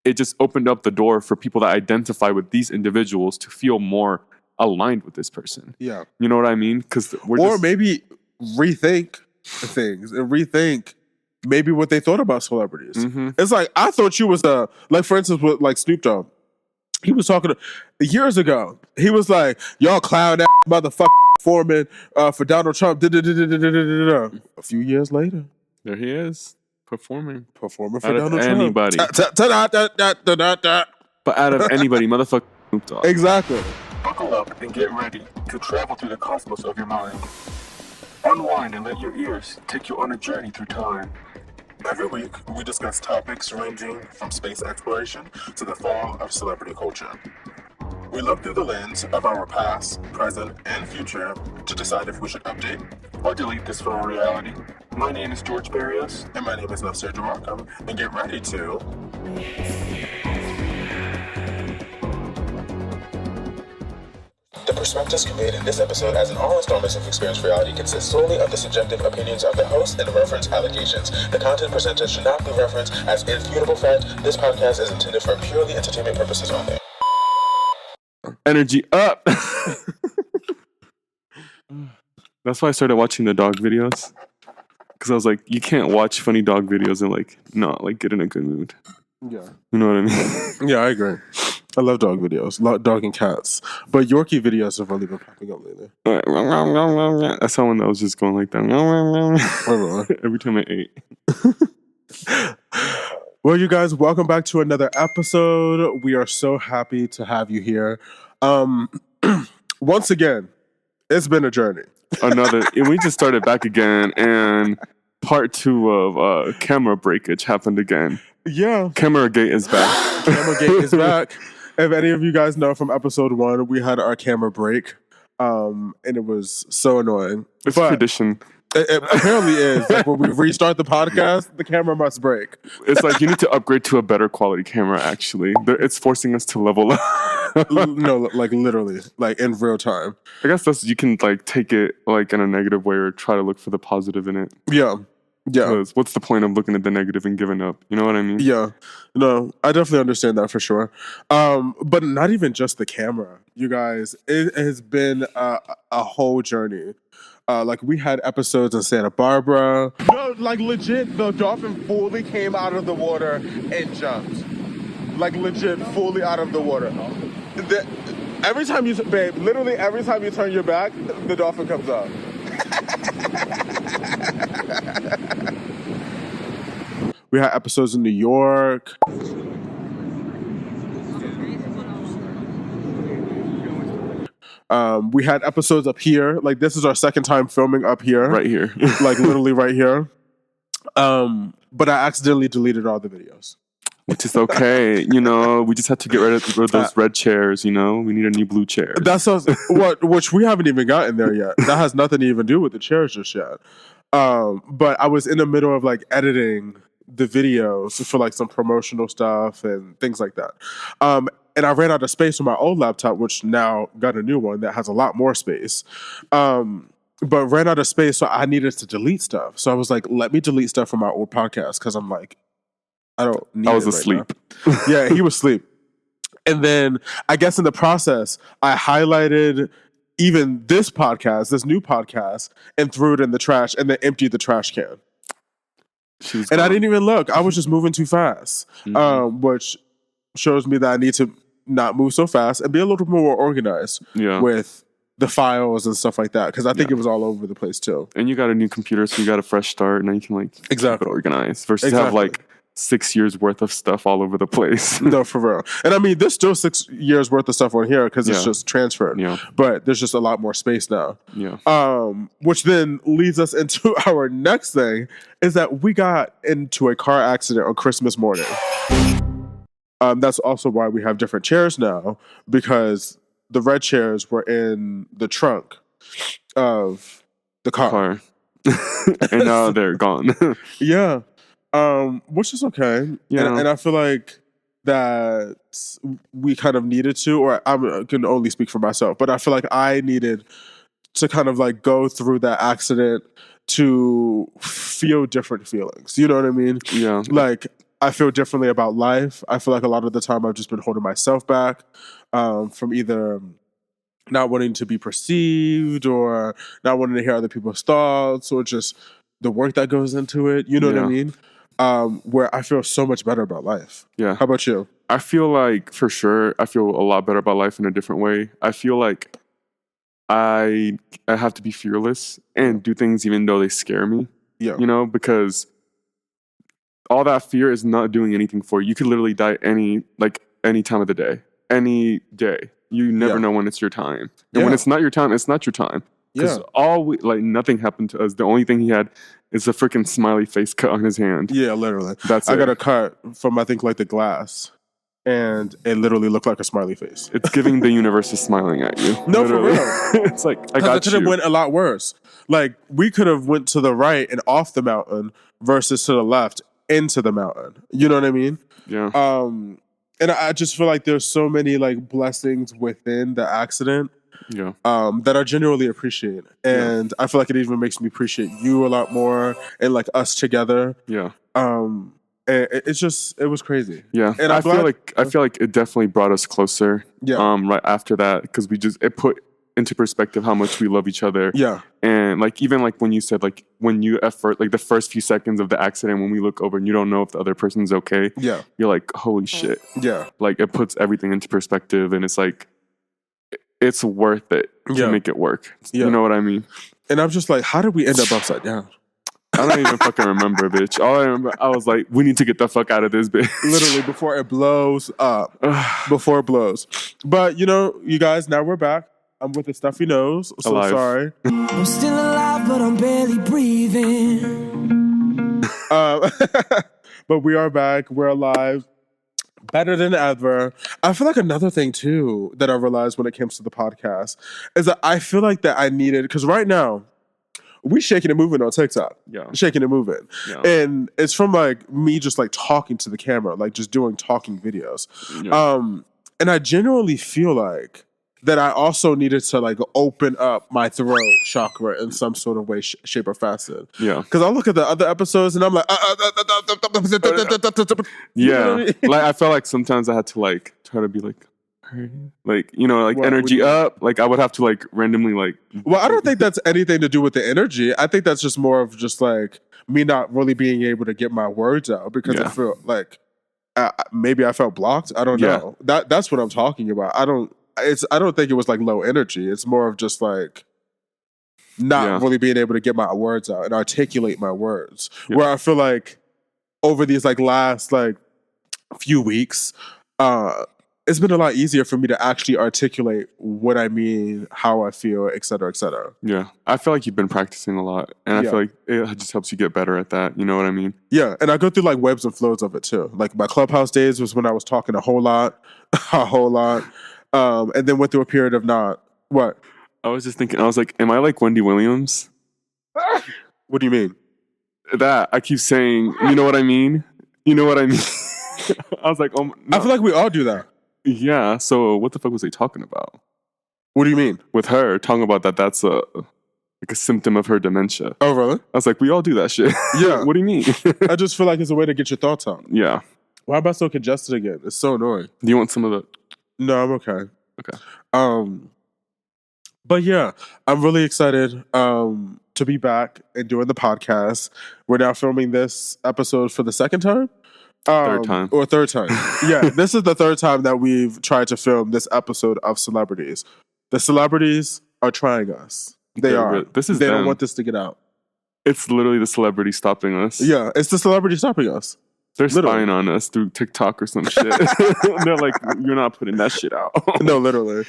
it just opened up the door for people that identify with these individuals to feel more aligned with this person. Yeah. You know what I mean? Because maybe rethink things and rethink maybe what they thought about celebrities. Mm-hmm. It's like, I thought you was like, for instance, with like Snoop Dogg. He was talking years ago. He was like, y'all clown ass motherfucker performing for Donald Trump. A few years later, there he is performing for Donald anybody. Trump. But out of anybody, motherfucker Snoop Dogg. Exactly. Buckle up and get ready to travel through the cosmos of your mind. Unwind and let your ears take you on a journey through time. Every week, we discuss topics ranging from space exploration to the fall of celebrity culture. We look through the lens of our past, present, and future to decide if we should update or delete this from reality. My name is George Barrios. And my name is Nafsir Markham. And get ready to... The perspectives conveyed in this episode as an all installments of Experience Reality consist solely of the subjective opinions of the host and reference allegations. The content presented should not be referenced as infutable fact. This podcast is intended for purely entertainment purposes only. Energy up! That's why I started watching the dog videos. Because I was like, you can't watch funny dog videos and like not like get in a good mood. Yeah. You know what I mean? Yeah, I agree. I love dog videos, dog and cats. But Yorkie videos have really been popping up lately. I saw one that was just going like that. Every time I ate. Well, you guys, welcome back to another episode. We are so happy to have you here. Once again, it's been a journey. And we just started back again, and part 2 of camera breakage happened again. Yeah. Camera gate is back. Camera gate is back. If any of you guys know from episode 1, we had our camera break, and it was so annoying. It's a tradition. It apparently is. Like when we restart the podcast, the camera must break. It's like you need to upgrade to a better quality camera, actually. It's forcing us to level up. No, like literally, like in real time. I guess you can like take it like in a negative way or try to look for the positive in it. Yeah. Yeah. Because what's the point of looking at the negative and giving up? You know what I mean? Yeah. No, I definitely understand that for sure. But not even just the camera, you guys. It has been a whole journey. Like we had episodes in Santa Barbara. No, like legit, the dolphin fully came out of the water and jumped. Like legit, fully out of the water. Every time you turn your back, the dolphin comes up. We had episodes in New York. We had episodes up here. Like this is our second time filming up here. Right here. Like literally right here. But I accidentally deleted all the videos. Which is okay. You know, we just had to get rid of those red chairs, you know? We need a new blue chair. Which we haven't even gotten there yet. That has nothing to even do with the chairs just yet. But I was in the middle of like editing the videos for like some promotional stuff and things like that. And I ran out of space on my old laptop, which now got a new one that has a lot more space. But ran out of space, so I needed to delete stuff. So I was like, let me delete stuff from my old podcast, because I'm like, I don't need it. I was asleep. Right now. Yeah, he was asleep. And then I guess in the process, I highlighted even this new podcast, and threw it in the trash, and then emptied the trash can. And I didn't even look. I was just moving too fast, which shows me that I need to not move so fast and be a little more organized with the files and stuff like that, because I think it was all over the place too. And you got a new computer, so you got a fresh start. Now you can like exactly organize versus have like 6 years worth of stuff all over the place. No, for real. And I mean, there's still 6 years worth of stuff on here because it's just transferred. Yeah. But there's just a lot more space now. Yeah. Which then leads us into our next thing, is that we got into a car accident on Christmas morning. That's also why we have different chairs now, because the red chairs were in the trunk of the car. And now they're gone. Yeah. Which is okay. Yeah. And I feel like that we kind of needed to, or I can only speak for myself, but I feel like I needed to kind of like go through that accident to feel different feelings. You know what I mean? Yeah. Like, I feel differently about life. I feel like a lot of the time I've just been holding myself back from either not wanting to be perceived or not wanting to hear other people's thoughts or just the work that goes into it. You know what I Yeah. mean? Where I feel so much better about life. Yeah. How about you? I feel like, for sure, I feel a lot better about life in a different way. I feel like I have to be fearless and do things even though they scare me. Yeah. You know, because all that fear is not doing anything for you. You could literally die any time of the day, any day. You never Yeah. know when it's your time. And when Yeah. it's not your time, it's not your time. Because Yeah. nothing happened to us. The only thing he had is a freaking smiley face cut on his hand. Yeah, literally. That's I it. got a cut from, I think, like the glass. And it literally looked like a smiley face. It's giving the universe is smiling at you. No, for literally. real. It's like, I Because got it could have you. went a lot worse. Like, we could have went to the right and off the mountain versus to the left into the mountain. You know what I mean? Yeah. And I just feel like there's so many like blessings within the accident Yeah. that I genuinely appreciate. And I feel like it even makes me appreciate you a lot more and like us together. Yeah. And it was crazy. Yeah. And I feel like it definitely brought us closer. Yeah. Right after that, because it put into perspective how much we love each other. Yeah. And like, even like when you said, like, when you effort, like the first few seconds of the accident, when we look over and you don't know if the other person's okay. Yeah. You're like, holy shit. Yeah. Like, it puts everything into perspective, and it's like, it's worth it to make it work. Yeah. You know what I mean? And I'm just like, how did we end up upside down? I don't even fucking remember, bitch. All I remember, I was like, we need to get the fuck out of this, bitch. Literally before it blows up. Before it blows. But you know, you guys, now we're back. I'm with the stuffy nose. So Alive. sorry. I'm still alive, but I'm barely breathing. But we are back. We're alive. Better than ever. I feel like another thing too that I realized when it comes to the podcast is that I feel like that I needed, because right now we shaking and moving on TikTok. Yeah. Shaking and moving. Yeah. And it's from like me just like talking to the camera, like just doing talking videos. Yeah. And I genuinely feel like that I also needed to like open up my throat chakra in some sort of way, shape, or facet. Yeah. Because I look at the other episodes and I'm like, Yeah. Like, I felt like sometimes I had to like try to be like, you know, like, What energy do you mean? up. Like, I would have to like randomly like. Well, I don't think that's anything to do with the energy. I think that's just more of just like me not really being able to get my words out because I feel like maybe I felt blocked. I don't know. That's what I'm talking about. I don't think it was like low energy. It's more of just like not really being able to get my words out and articulate my words. Yeah. Where I feel like over these like last like few weeks, it's been a lot easier for me to actually articulate what I mean, how I feel, et cetera, et cetera. Yeah. I feel like you've been practicing a lot, and I feel like it just helps you get better at that. You know what I mean? Yeah. And I go through like webs and flows of it too. Like my Clubhouse days was when I was talking a whole lot. And then went through a period of not. What? I was just thinking, I was like, am I like Wendy Williams? What do you mean? That I keep saying, you know what I mean? You know what I mean? I was like, oh, no. I feel like we all do that. Yeah. So what the fuck was they talking about? What do you mean? With her talking about that's like a symptom of her dementia. Oh, really? I was like, we all do that shit. Yeah. What do you mean? I just feel like it's a way to get your thoughts out. Yeah. Why am I so congested again? It's so annoying. Do you want some of the? No, I'm okay. Okay. But yeah, I'm really excited to be back and doing the podcast. We're now filming this episode for the second time. Third time. Or third time. Yeah, this is the third time that we've tried to film this episode of Celebrities. The celebrities are trying us. They are. This is they them. don't want this to get out. It's literally the celebrity stopping us. Yeah, it's the celebrity stopping us. They're Literally. spying on us through TikTok or some shit. They're like, you're not putting that shit out. No, literally.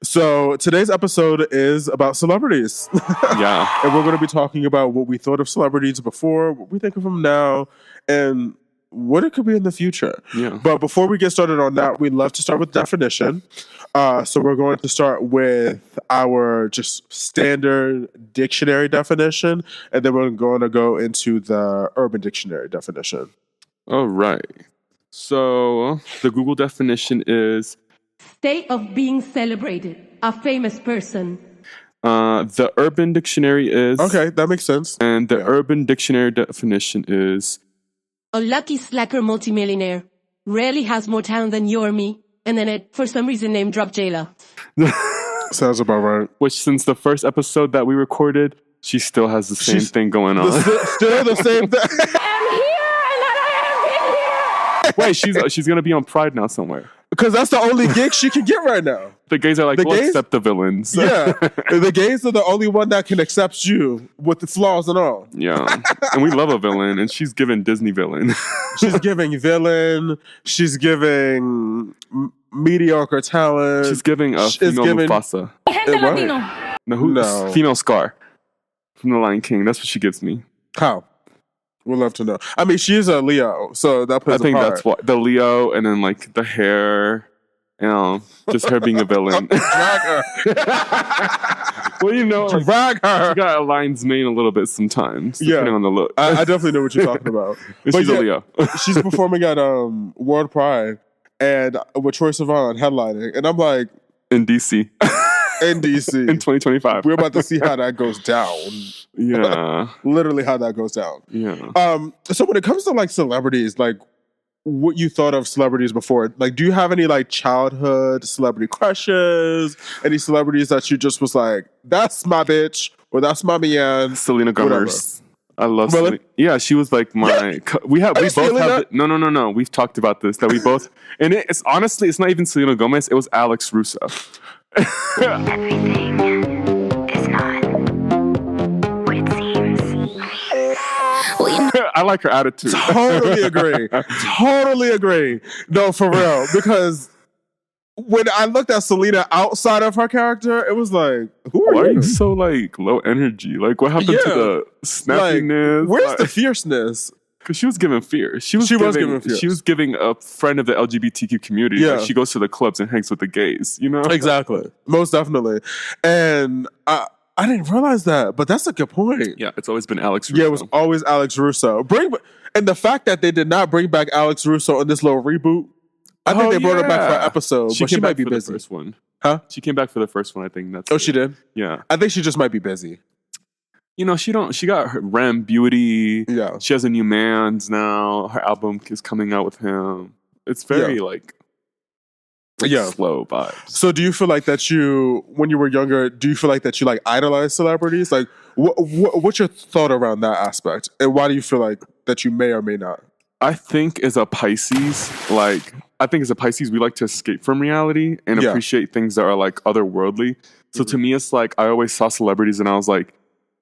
So today's episode is about celebrities. Yeah. And we're going to be talking about what we thought of celebrities before, what we think of them now, and what it could be in the future. Yeah. But before we get started on that, we'd love to start with definition. So we're going to start with our just standard dictionary definition, and then we're going to go into the Urban Dictionary definition. All right. So the Google definition is state of being celebrated, a famous person. the Urban Dictionary is Okay, that makes sense. and the Urban Dictionary definition is A lucky slacker multimillionaire. Rarely has more talent than you or me. And then it, for some reason, name dropped Jayla. Sounds about right. Which, since the first episode that we recorded, she still has the same thing going on. Still the same thing. Wait, she's gonna be on Pride now somewhere. Because that's the only gig she can get right now. The gays are like, we'll accept the villains. Yeah. The gays are the only one that can accept you with the flaws and all. Yeah. And we love a villain, and she's giving Disney villain. She's giving villain. She's giving mediocre talent. She's giving a female Mufasa. Female Scar from The Lion King. That's what she gives me. How? We'd love to know. I mean, she is a Leo, so that plays a part. I think that's what the Leo, and then like the hair, just her being a villain. Drag her. Well, like, drag her. She got a lion's mane a little bit sometimes, depending on the look. I definitely know what you're talking about. She's a Leo. She's performing at World Pride, and with Troye Sivan headlining, and I'm like, in DC. In DC. In 2025. We're about to see how that goes down. Yeah. Literally how that goes down. Yeah. So when it comes to like celebrities, like what you thought of celebrities before, like do you have any like childhood celebrity crushes? Any celebrities that you just was like, that's my bitch, or that's my man? Selena Gomez. I love Really? Selena. Yeah, she was like my. We both have. No. We've talked about this. That we both. And it's honestly, it's not even Selena Gomez. It was Alex Russo. Everything is not what it seems. I like her attitude. Totally agree. No, for real. Because when I looked at Selena outside of her character, it was like, who are Why you? are you so like low energy? Like, what happened to the snappiness? Where's the fierceness? Because she was giving fear. She was giving fear. She was giving a friend of the LGBTQ community. Yeah. Like, she goes to the clubs and hangs with the gays, Exactly. Most definitely. And I didn't realize that, but that's a good point. Yeah, it's always been Alex Russo. Yeah, it was always Alex Russo. And the fact that they did not bring back Alex Russo in this little reboot, I think they brought her back for an episode, but she might be busy. The first one. Huh? She came back for the first one, I think. She did? Yeah. I think she just might be busy. She got her Rem Beauty. Yeah. She has a new man's now. Her album is coming out with him. It's very slow vibes. So do you feel like that when you were younger, do you feel like that you like idolize celebrities? Like what's your thought around that aspect? And why do you feel like that you may or may not? I think as a Pisces, we like to escape from reality and appreciate things that are like otherworldly. So to me, it's like I always saw celebrities and I was like,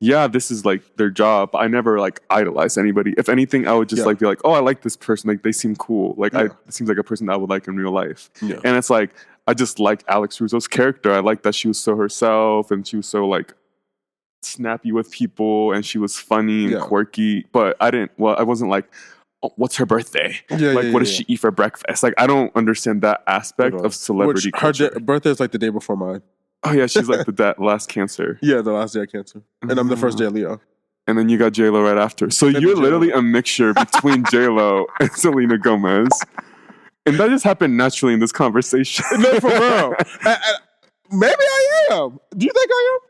yeah, this is like their job. I never like idolize anybody. If anything, I would just like be like, oh, I like this person. Like they seem cool. Like it seems like a person that I would like in real life. Yeah. And it's like, I just like Alex Russo's character. I like that she was so herself and she was so like snappy with people and she was funny and quirky. But I wasn't like, oh, what's her birthday? What does she eat for breakfast? Like, I don't understand that aspect of celebrity culture. Her birthday is like the day before mine. Oh yeah, she's like the last Cancer. Yeah, the last day of Cancer. And I'm the first day of Leo. And then you got J-Lo right after. So you're literally a mixture between J-Lo and Selena Gomez. And that just happened naturally in this conversation. No, for real. Maybe I am. Do you think I am?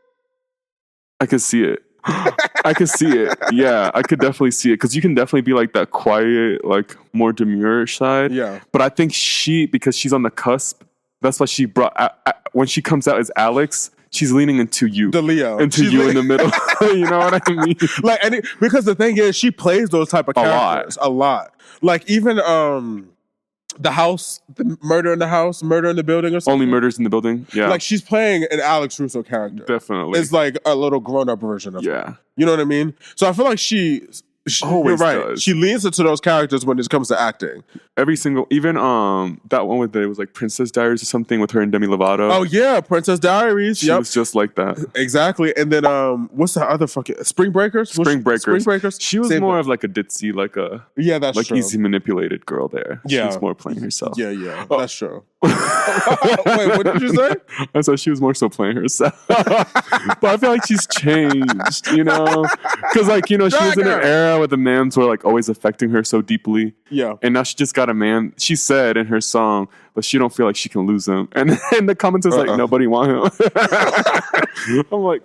I could see it. I could see it. Yeah, I could definitely see it. Because you can definitely be like that quiet, like more demure side. Yeah. But I think because she's on the cusp, that's why she brought, when she comes out as Alex, she's leaning into you. The Leo. Into you in the middle. You know what I mean? Because the thing is, she plays those type of characters a lot. Like even the house, the murder in the house, murder in the building or something. Only Murders in the Building? Yeah. Like she's playing an Alex Russo character. Definitely. It's like a little grown-up version of her. You know what I mean? So I feel like she always you're right. does. She leans into those characters when it comes to acting. Every single, even that one with it was like Princess Diaries or something with her and Demi Lovato. Oh yeah, Princess Diaries. She was just like that. Exactly. And then what's the other fucking Spring Breakers? Spring Breakers. She was Same more thing. of like a ditzy, that's like true. easy manipulated girl there. She was more playing herself. Yeah, that's true. Wait, what did you say? I said she was more so playing herself. But I feel like she's changed, because she was in an era where the mans were like always affecting her so deeply. Yeah. And now she just got a man. She said in her song, but she don't feel like she can lose him. And the comments is like, nobody want him. I'm like,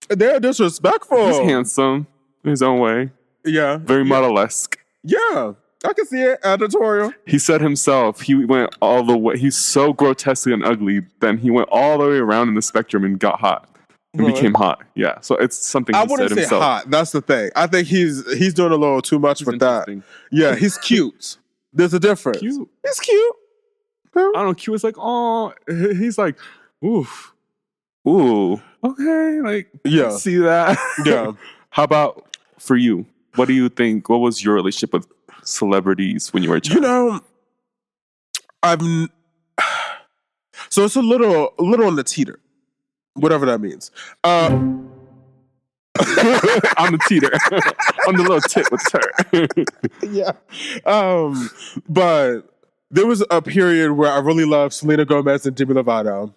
they're disrespectful. He's handsome in his own way. Yeah. Very model-esque. Yeah, I can see it. Editorial. He said himself, he went all the way. He's so grotesquely and ugly. Then he went all the way around in the spectrum and got hot and Really? became hot. Yeah, so it's something he I wouldn't said say himself. hot. That's the thing. I think he's doing a little too much with that. Interesting. Yeah, he's cute. There's a difference. Cute. He's cute. I don't know. Q was like, oh, he's like, oof, ooh, okay, like, Yeah. see that. Yeah. How about for you? What do you think? What was your relationship with celebrities when you were a child? You know, so it's a little on the teeter, whatever that means. I'm the teeter. I'm the little tit with her. Yeah. But there was a period where I really loved Selena Gomez and Demi Lovato.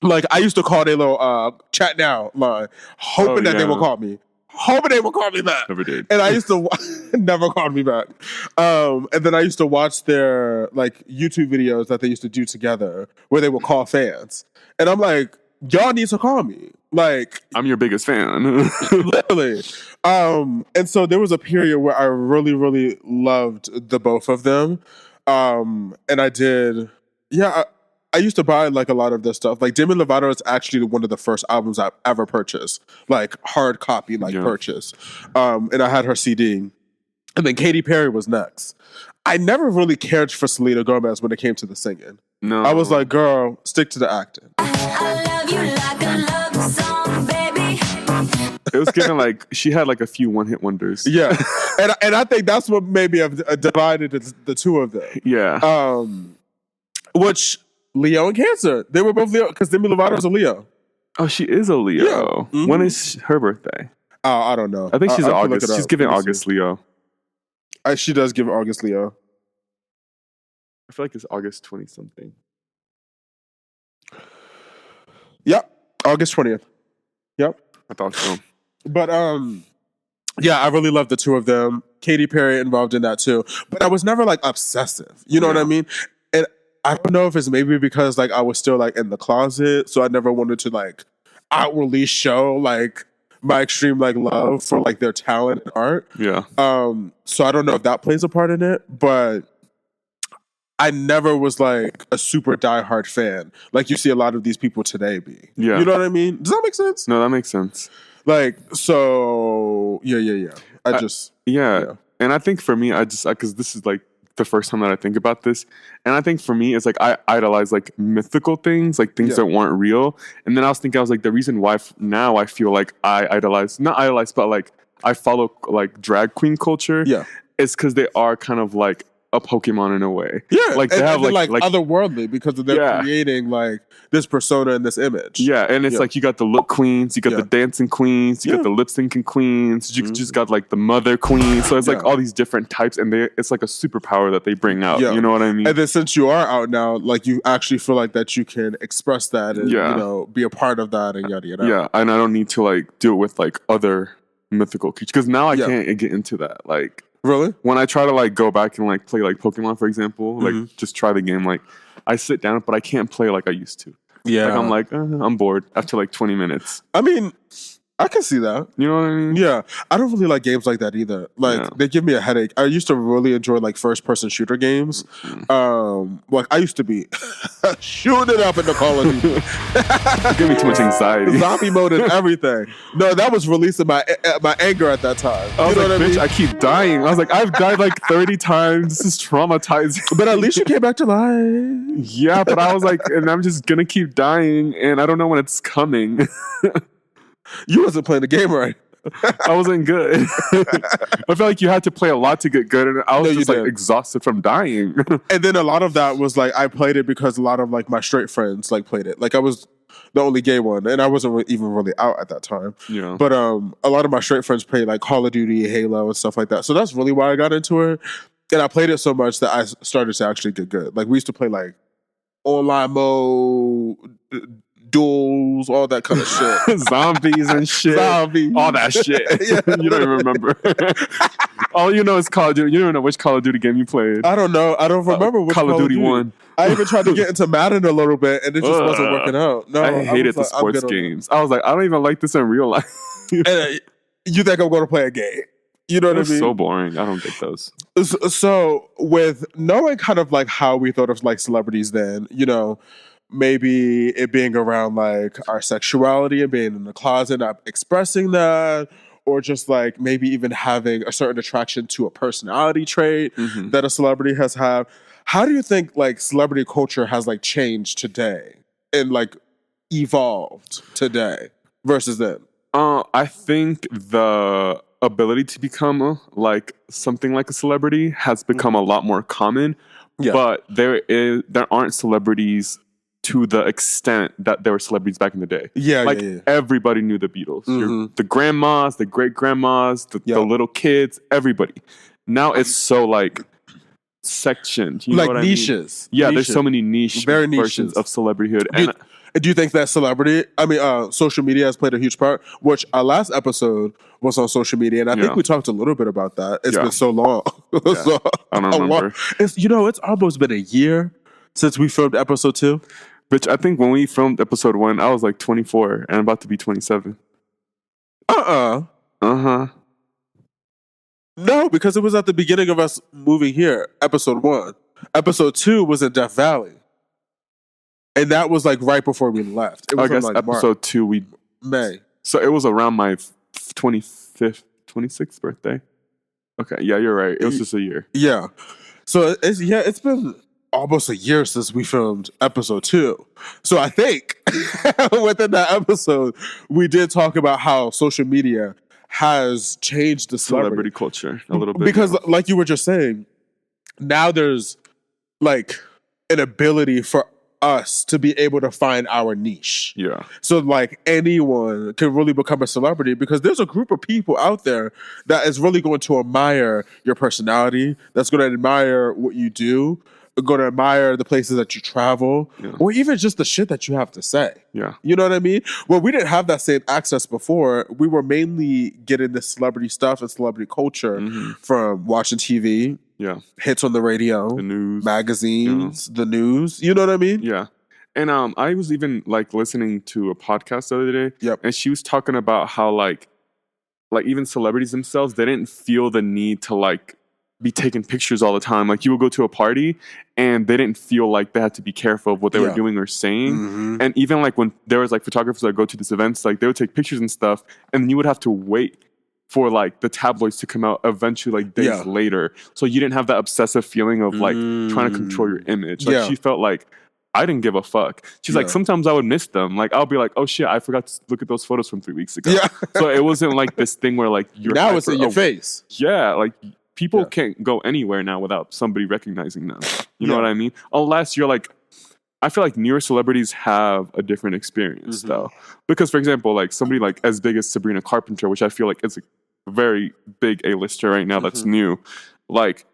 Like, I used to call their little chat now line, hoping that they would call me. Hoping they would call me back. Never did. And I used to never called me back. And then I used to watch their like YouTube videos that they used to do together where they would call fans. And I'm like, y'all need to call me. Like, I'm your biggest fan. literally. And so there was a period where I really, really loved the both of them. And I did, I used to buy like a lot of this stuff. Like Demi Lovato is actually one of the first albums I've ever purchased, like hard copy, purchase. And I had her CD. And then Katy Perry was next. I never really cared for Selena Gomez when it came to the singing. No. I was like, girl, stick to the acting. I love you like a love song, baby. It was given like she had like a few one-hit wonders. Yeah. and I think that's what maybe have divided the two of them. Yeah. Which Leo and Cancer. They were both Leo because Demi Lovato's a Leo. Oh, she is a Leo. Yeah. Mm-hmm. When is her birthday? I don't know. I think she's I'll look August. it up. She's giving Let me August see. Leo. She does give August Leo. I feel like it's August 20 something. Yep. August 20th. Yep. I thought so. But yeah, I really love the two of them. Katy Perry involved in that too. But I was never like obsessive. You know what I mean? And I don't know if it's maybe because like I was still like in the closet, so I never wanted to like outwardly show like my extreme like love for like their talent and art. Yeah. So I don't know if that plays a part in it, but I never was like a super diehard fan like you see a lot of these people today be. Yeah. You know what I mean? Does that make sense? No, that makes sense. Like, so yeah. Yeah. And I think for me, because this is like the first time that I think about this. And I think for me, it's like I idolize like mythical things, like things that weren't real. And then I was like, the reason why now I feel like I idolize, not idolize, but like I follow like drag queen culture. Yeah. It's because they are kind of like a Pokemon in a way. Yeah. Like they have they're like otherworldly because they're creating like this persona and this image. Yeah, and it's like you got the look queens, you got the dancing queens, you got the lip syncing queens, you just got like the mother queen. So it's like all these different types, and it's like a superpower that they bring out. Yeah. You know what I mean? And then since you are out now, like you actually feel like that you can express that and you know be a part of that and yada yada. Yeah, and I don't need to like do it with like other mythical creatures because now I can't get into that. Like really, when I try to like go back and like play like Pokemon, for example, like just try the game, like I sit down, but I can't play like I used to. Yeah. Like I'm like, I'm bored after like 20 minutes. I mean, I can see that. You know what I mean? Yeah. I don't really like games like that either. Like they give me a headache. I used to really enjoy like first person shooter games. Like I used to be shooting it up in the Call of Duty. Give me too much anxiety. Zombie mode and everything. No, that was releasing my anger at that time. I was you know like, what I bitch, mean? I keep dying. I was like, I've died like 30 times. This is traumatizing. But at least you came back to life. Yeah, but I was like, and I'm just gonna keep dying, and I don't know when it's coming. You wasn't playing the game right. I wasn't good. I feel like you had to play a lot to get good, and I was just like exhausted from dying. And then a lot of that was like I played it because a lot of like my straight friends like played it. Like I was the only gay one, and I wasn't even really out at that time. Yeah. But a lot of my straight friends played like Call of Duty, Halo, and stuff like that. So that's really why I got into it. And I played it so much that I started to actually get good. Like we used to play like online mode, duels, all that kind of shit. Zombies and shit. Zombies. All that shit. Yeah. You don't even remember. All you know is Call of Duty. You don't know which Call of Duty game you played. I don't know. I don't remember which Call of Duty 1. I even tried to get into Madden a little bit, and it just wasn't working out. No, I hated the was like, sports games. I was like, I don't even like this in real life. And you think I'm going to play a game? You know what I That's mean? so boring. I don't get those. So with knowing kind of like how we thought of like celebrities then, you know, maybe it being around like our sexuality and being in the closet, not expressing that, or just like maybe even having a certain attraction to a personality trait Mhm. that a celebrity has had. How do you think like celebrity culture has like changed today and like evolved today versus then? I think the ability to become like something like a celebrity has become a lot more common, Yeah. but there aren't celebrities to the extent that there were celebrities back in the day. Yeah, Like yeah, yeah. everybody knew the Beatles. Mhm. The grandmas, the great grandmas, the Yeah. little kids, everybody. Now it's so like sectioned. You know Like what niches. I mean? Yeah, there's Niches. so many niche Very versions niches. of celebrityhood. Do And do you think that social media has played a huge part? Which our last episode was on social media, and I think Yeah. we talked a little bit about that. It's Yeah. been so long. So, I don't a lot- remember. it's almost been a year since we filmed episode 2. Bitch, I think when we filmed episode 1, I was like 24 and I'm about to be 27. Uh-huh. No, because it was at the beginning of us moving here, episode 1. Episode 2 was in Death Valley. And that was like right before we left. It was I guess in, like, episode 2 May. so it was around my 26th birthday. Okay, yeah, you're right. It was just a year. Yeah. So it's been almost a year since we filmed episode 2. So I think within that episode, we did talk about how social media has changed the Celebrity culture a little bit. because yeah. like you were just saying, now there's like an ability for us to be able to find our niche. Yeah. So like anyone can really become a celebrity because there's a group of people out there that is really going to admire your personality, that's going to admire what you do, going to admire the places that you travel, Yeah. or even just the shit that you have to say. Yeah. You know what I mean? Well, we didn't have that same access before. We were mainly getting this celebrity stuff and celebrity culture from watching TV, Yeah. hits on the radio, The news. magazines, the news. You know what I mean? Yeah. And I was even like listening to a podcast the other day. Yep. And she was talking about how like even celebrities themselves, they didn't feel the need to like be taking pictures all the time. Like you would go to a party and they didn't feel like they had to be careful of what they were doing or saying. Mhm. And even like when there was like photographers that go to these events, like they would take pictures and stuff, and then you would have to wait for like the tabloids to come out eventually like days Yeah. later. So you didn't have that obsessive feeling of like trying to control your image. Like Yeah. she felt like I didn't give a fuck. She's like, Yeah. sometimes I would miss them. Like I'll be like, oh shit, I forgot to look at those photos from 3 weeks ago. Yeah. So it wasn't like this thing where like you're Now it's in your hyper- face. Yeah, like people Yeah. can't go anywhere now without somebody recognizing them. You know Yeah. what I mean? Unless you're like, I feel like newer celebrities have a different experience though. Because for example, like somebody like as big as Sabrina Carpenter, which I feel like is a very big A-lister right now that's new, like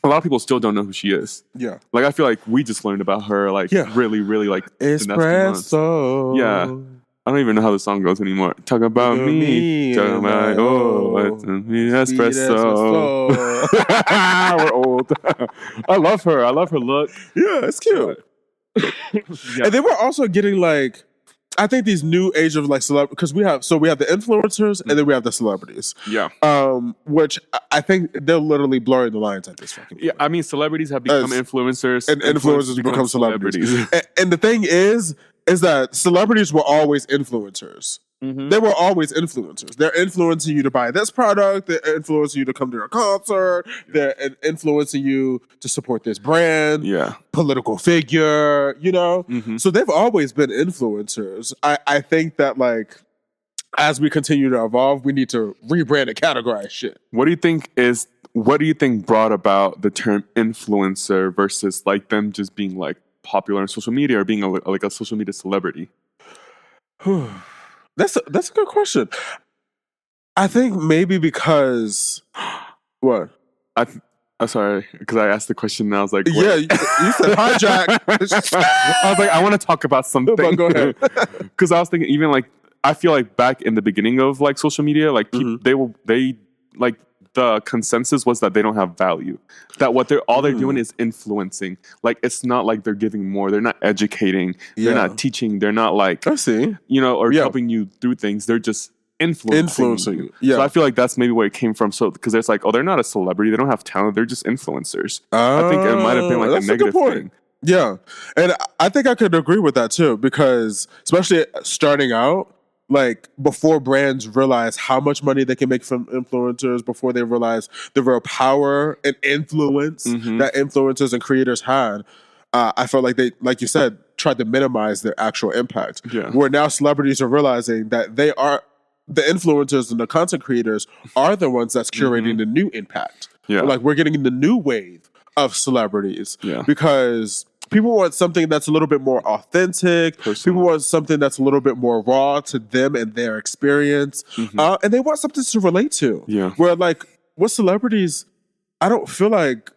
a lot of people still don't know who she is. Yeah. Like I feel like we just learned about her like Yeah. really, really like in the last few months. Espresso. Yeah. I don't even know how the song goes anymore. Talk about Look at me. me Talk and about my what's in me, espresso. espresso. We're old. I love her. I love her look. Yeah, it's cute. Yeah. And then we're also getting like, I think these new age of like because we have the influencers and then we have the celebrities. Yeah. Which I think they're literally blurring the lines at this fucking point. Yeah. I mean, celebrities have become As- influencers, And influencers become celebrities. And the thing is that celebrities were always influencers. They were always influencers. They're influencing you to buy this product. They're influencing you to come to a concert. They're influencing you to support this brand, Yeah. political figure, you know? So they've always been influencers. I think that like, as we continue to evolve, we need to rebrand and categorize shit. What do you think brought about the term influencer versus like them just being like popular on social media or being like a social media celebrity? That's a good question. I think maybe because what? I'm sorry, because I asked the question and I was like, what? Yeah, you said hijack. I was like, I want to talk about something. But go ahead. Because I was thinking, even like, I feel like back in the beginning of like social media, like they like the consensus was that they don't have value. That what they're doing is influencing. Like it's not like they're giving more. They're not educating. They're Yeah. not teaching. They're not like I see. or Yeah. helping you through things. They're just influencing you. Yeah. So I feel like that's maybe where it came from. So because it's like, oh, they're not a celebrity, they don't have talent, they're just influencers. I think it might have been like a That's negative good point. thing. Yeah. And I think I could agree with that too, because especially starting out, like before brands realize how much money they can make from influencers, before they realize the real power and influence that influencers and creators had, I felt like they, like you said, tried to minimize their actual impact. Yeah. Where now celebrities are realizing that they are the influencers and the content creators are the ones that's curating the new impact. Yeah. Like we're getting the new wave of celebrities because people want something that's a little bit more authentic. Personal. People want something that's a little bit more raw to them and their experience. And they want something to relate to. Yeah. Where like with celebrities, I don't feel like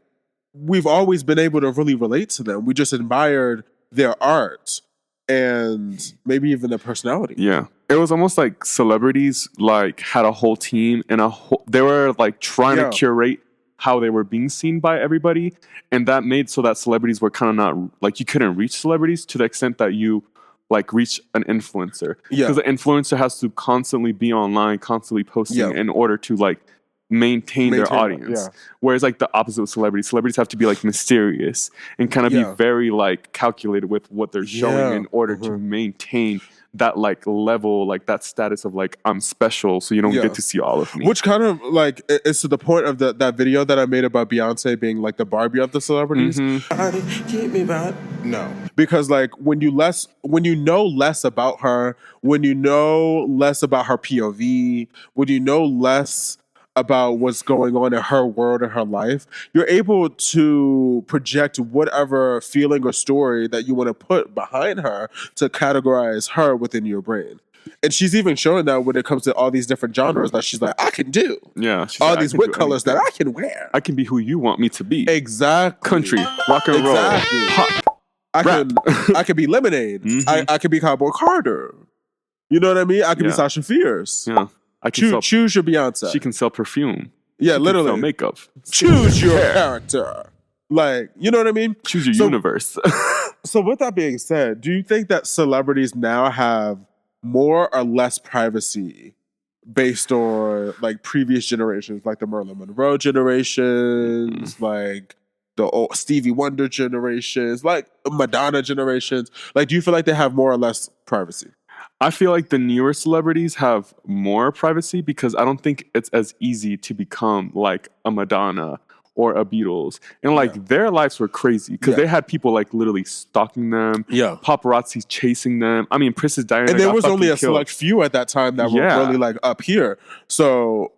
we've always been able to really relate to them. We just admired their art and maybe even their personality. Yeah. It was almost like celebrities like had a whole team and they were like trying to curate how they were being seen by everybody, and that made so that celebrities were kind of not like, you couldn't reach celebrities to the extent that you like reach an influencer, because the influencer has to constantly be online, constantly posting in order to like maintain their audience. Whereas like the opposite of celebrities have to be like mysterious and kind of be very like calculated with what they're showing in order to maintain that like level, like that status of like, I'm special, so you don't get to see all of me. Which kind of like is to the point of that video that I made about Beyonce being like the Barbie of the celebrities. Keep me back. No, because like when you know less about her, when you know less about her POV, when you know less about what's going on in her world and her life, you're able to project whatever feeling or story that you want to put behind her to categorize her within your brain. And she's even showing that when it comes to all these different genres that she's like, I can do. Yeah. All these wit colors that I can wear. I can be who you want me to be. Exactly. Country, rock and roll, pop. I can be Lemonade. I can be Cowboy Carter. You know what I mean? I can be Sasha Fierce. Yeah. I can choose your Beyonce. She can sell perfume. Yeah, she literally. Can sell makeup. Choose your character. Like, you know what I mean? Choose your universe. So with that being said, do you think that celebrities now have more or less privacy based on like previous generations, like the Marilyn Monroe generations, like the old Stevie Wonder generations, like Madonna generations? Like, do you feel like they have more or less privacy? I feel like the newer celebrities have more privacy because I don't think it's as easy to become like a Madonna or a Beatles. And like their lives were crazy because they had people like literally stalking them, paparazzi chasing them. I mean, Princess Diana, and there was only a select few at that time that were really like up here. So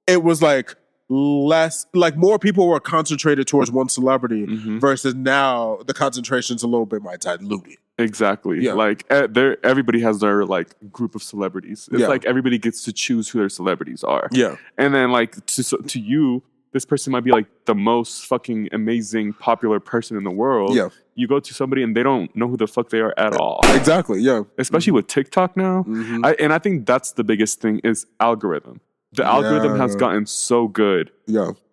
it was like less, like more people were concentrated towards one celebrity versus now the concentration's a little bit more diluted. Exactly. Yeah. Like everybody has their like group of celebrities. It's like everybody gets to choose who their celebrities are. Yeah. And then like to you, this person might be like the most fucking amazing popular person in the world. Yeah. You go to somebody and they don't know who the fuck they are at all. Exactly. Yeah. Especially with TikTok now. I think that's the biggest thing is algorithm. The algorithm has gotten so good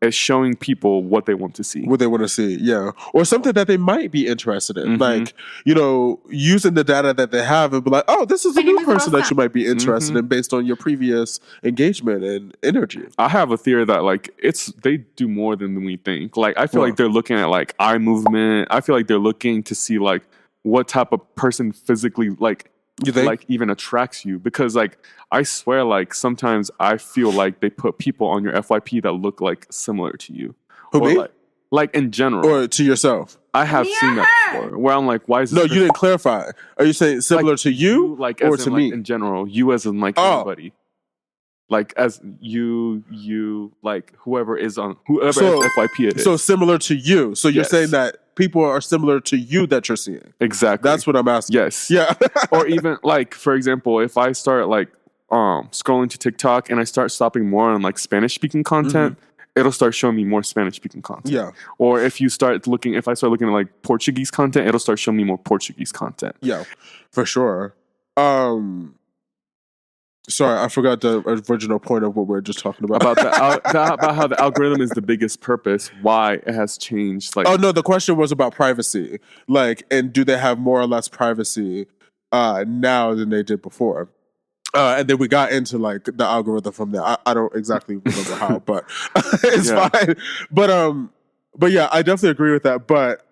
at showing people what they want to see. What they want to see, or something that they might be interested in. Like, you know, using the data that they have and be like, oh, this is a new person that you might be interested in based on your previous engagement and energy. I have a theory that like they do more than we think. Like I feel like they're looking at like eye movement. I feel like they're looking to see like what type of person physically like like even attracts you, because like I swear like sometimes I feel like they put people on your FYP that look like similar to you. Who, me? Like in general. Or to yourself. I have seen that before where I'm like, why is this No, you didn't clarify. Are you saying similar to you like or as to in, me? Like, in general, you as in like anybody. Like as you like whoever is FYP it is. So similar to you. So you're saying that people are similar to you that you're seeing. Exactly. That's what I'm asking. Yes. Yeah. Or even like, for example, if I start like scrolling to TikTok and I start stopping more on like Spanish speaking content, it'll start showing me more Spanish speaking content. Yeah. Or if I start looking at like Portuguese content, it'll start showing me more Portuguese content. Yeah, for sure. Sorry, I forgot the original point of what we were just talking about. About how the algorithm is the biggest purpose, why it has changed. Like, oh no, the question was about privacy. Like, and do they have more or less privacy now than they did before? And then we got into like the algorithm from there. I don't exactly remember how, but it's fine. But yeah, I definitely agree with that. But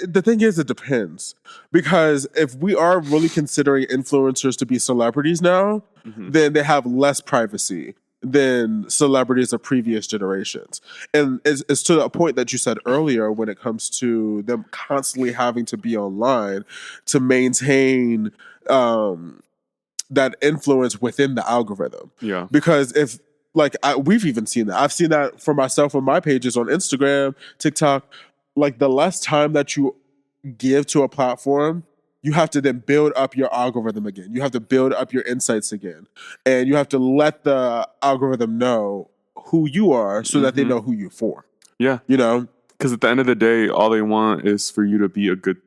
the thing is, it depends, because if we are really considering influencers to be celebrities now, then they have less privacy than celebrities of previous generations. And it's to the point that you said earlier when it comes to them constantly having to be online to maintain that influence within the algorithm. Yeah. Because if we've even seen that. I've seen that for myself on my pages on Instagram, TikTok. Like the less time that you give to a platform, you have to then build up your algorithm again. You have to build up your insights again. And you have to let the algorithm know who you are so that they know who you're for. Yeah. You know? Because at the end of the day, all they want is for you to be a good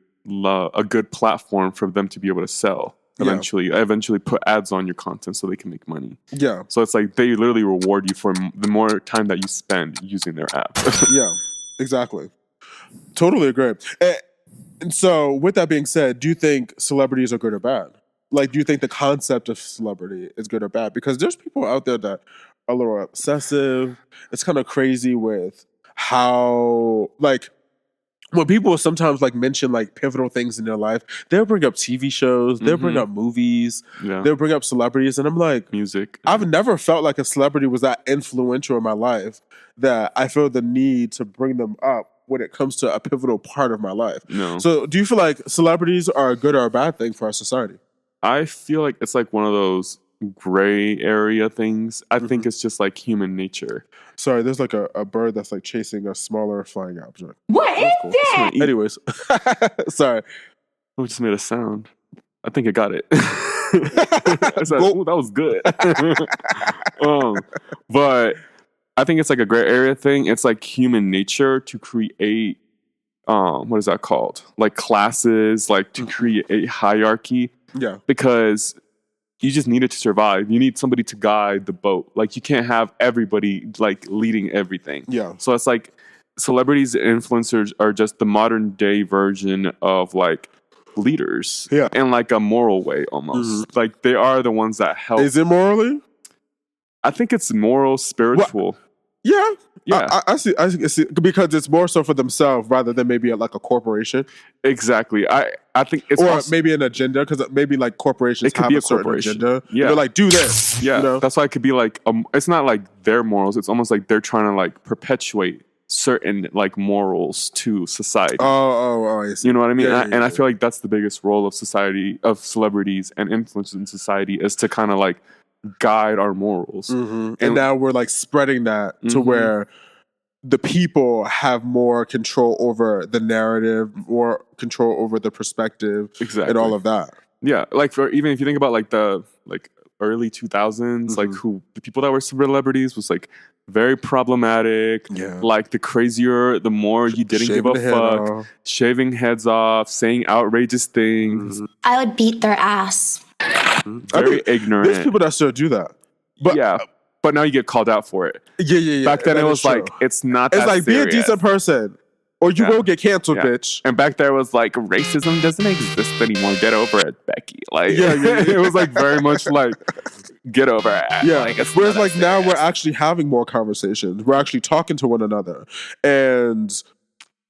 platform for them to be able to sell. Eventually put ads on your content so they can make money. Yeah. So it's like they literally reward you for the more time that you spend using their app. Yeah, exactly. Totally agree. And so, with that being said, do you think celebrities are good or bad? Like, do you think the concept of celebrity is good or bad? Because there's people out there that are a little obsessive. It's kind of crazy with how, like, when people sometimes like mention like pivotal things in their life, they'll bring up TV shows, they'll bring up movies, they'll bring up celebrities, and I'm like, music. I've never felt like a celebrity was that influential in my life that I feel the need to bring them up when it comes to a pivotal part of my life. No. So do you feel like celebrities are a good or a bad thing for our society? I feel like it's like one of those gray area things. I think it's just like human nature. Sorry, there's like a bird that's like chasing a smaller flying object. What is that? Anyways, sorry. We just made a sound. I think I got it. I said, ooh, that was good. But I think it's like a gray area thing. It's like human nature to create, what is that called? Like classes, like to create a hierarchy. Yeah. Because you just need it to survive. You need somebody to guide the boat. Like you can't have everybody like leading everything. Yeah. So it's like celebrities and influencers are just the modern day version of like leaders. Yeah. In like a moral way almost. Like they are the ones that help. Is it morally? I think it's moral, spiritual. Yeah. Yeah. I see because it's more so for themselves rather than maybe like a corporation. Exactly. I think it's or maybe an agenda, because maybe like corporations have a certain agenda. Yeah. They're like, do this. Yeah. You know? That's why it could be like it's not like their morals. It's almost like they're trying to like perpetuate certain like morals to society. Oh, I see. You know what I mean? Yeah, and I feel like that's the biggest role of society, of celebrities and influencers in society, is to kind of like guide our morals. And now we're like spreading that to where the people have more control over the narrative, more control over the perspective, and all of that. Yeah, like for even if you think about like the like early 2000s, like who the people that were celebrities was like very problematic. Yeah. Like the crazier, the more you didn't give a fuck, shaving heads off, saying outrageous things. I would beat their ass. Very ignorant. There's people that still do that. But yeah. But now you get called out for it. Yeah. Back then it was like, it's not that like, serious. be a decent person or you will get canceled, bitch. And back there was like, racism doesn't exist anymore. Get over it, Becky. Like, yeah. It was like very much like, get over it. Yeah. Like, whereas like now we're actually having more conversations. We're actually talking to one another. And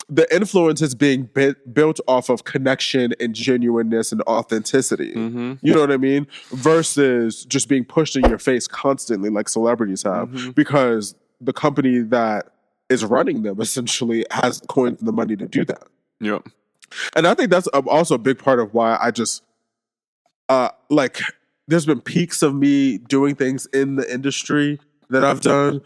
the influence is being built off of connection and genuineness and authenticity. You know what I mean? Versus just being pushed in your face constantly like celebrities have, because the company that is running them essentially has coined the money to do that. Yep. And I think that's also a big part of why I just like there's been peaks of me doing things in the industry that I've done.